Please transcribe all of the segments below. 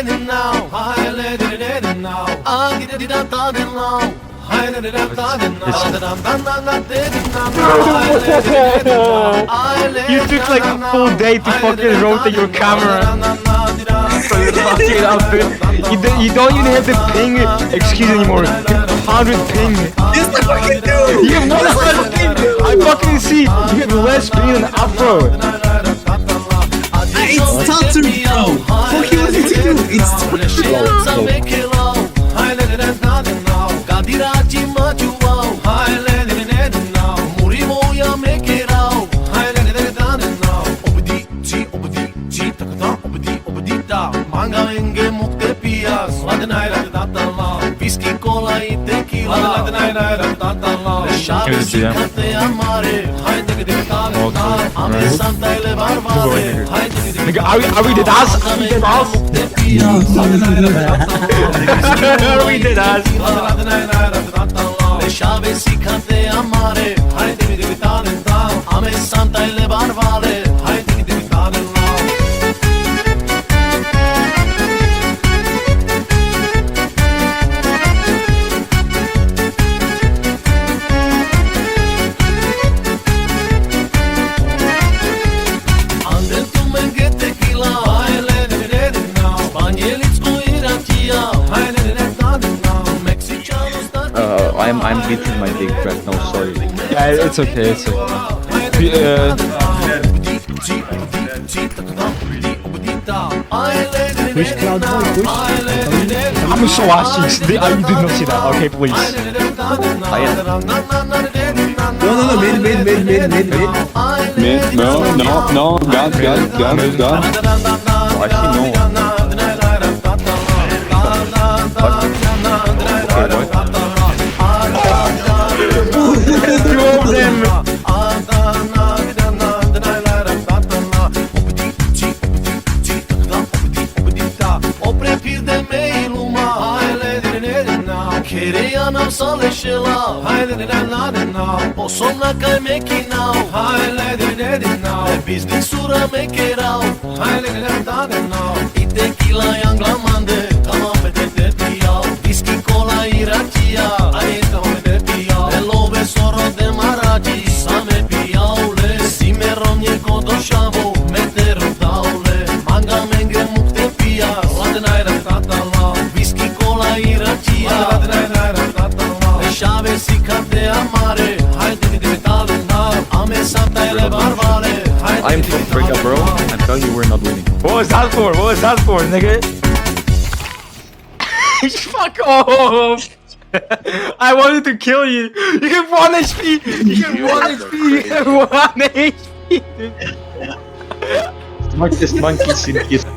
You took like a full day to fucking rotate your camera. So you fucked it up. You don't even have the ping excuse anymore. 100 ping. Yes, I fucking do! You have 100 ping. I fucking see. You have less ping than Afro. It's stuttering, bro! Fuck you, what did you do? It's stuttering. Nigga, are we dead ass? Are we dead ass? Are we dead ass? I'm getting my dick right now, sorry. Yeah, it's okay, it's okay. Push Cloud Boy, push. I'm so ashy. I did not see that. Okay, please. No, mid. Mid, no, gun. Oh, actually, no. Two of them. I'm from Africa, bro. I'm telling you, we're not winning. What was that for, nigga? Fuck off! I wanted to kill you. You have 1 HP. You have 1 HP. Smartest monkeys in history.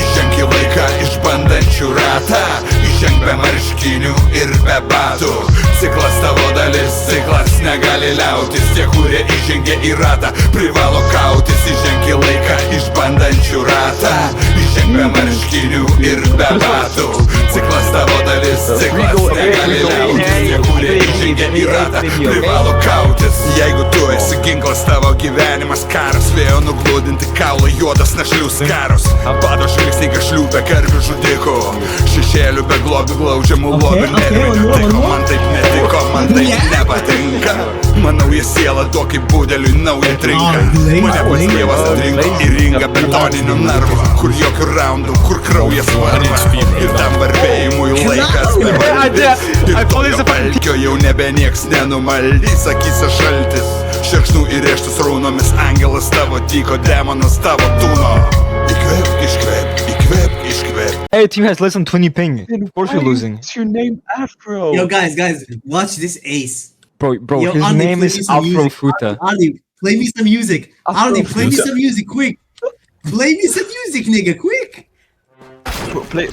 Įžengi laiką išbandančių ratą, įženg be marškinių ir be batų. Ciklas tavo dalis, ciklas negali liautis. Tie, kurie įžengia į ratą, privalo kautis. Įžengi laiką išbandančių ratą, įženg be marškinių ir be batų. Ciklas tavo dalis, ciklas negali liautis. Tie, kurie įžengia į ratą, privalo kautis. Jeigu tu esi ginklas, tavo gyvenimas karas. Vėjo nuglūdinti kaulą, juodas našlių skaros. Bado žvilgsniai gašlių be karvių žudikų. Šešėlių be globių glaudžiamų lobių nervinių tiko. Man taip netiko, man taip nepatinka. Manau, jie siela duo kaip budeliui naują trinką. Mane pats dievas atrinko į ringą betoninių narvų, kur jokių raundų, kur kraujas varva. Ir tam barbėjimui laikas bevaldys. Ir tokio valkio jau nebe nieks nenumaldys. Akyse šaltis, šerkšnų įrėžtus raunomis. Angelas tavo tyko, demonas tavo tūno. Įkvėpk, iškvėpk, įkvėpk, iškvėpk. Hey, team has less than 20 ping. Of course we're losing. What's your name, Afro? Yo, guys, watch this ace. Bro, Yo, his Andy, name play is me some Afro music. Futa. Andy, play me some music. Andy, play me some music, quick. Play me some music, nigga, quick. Play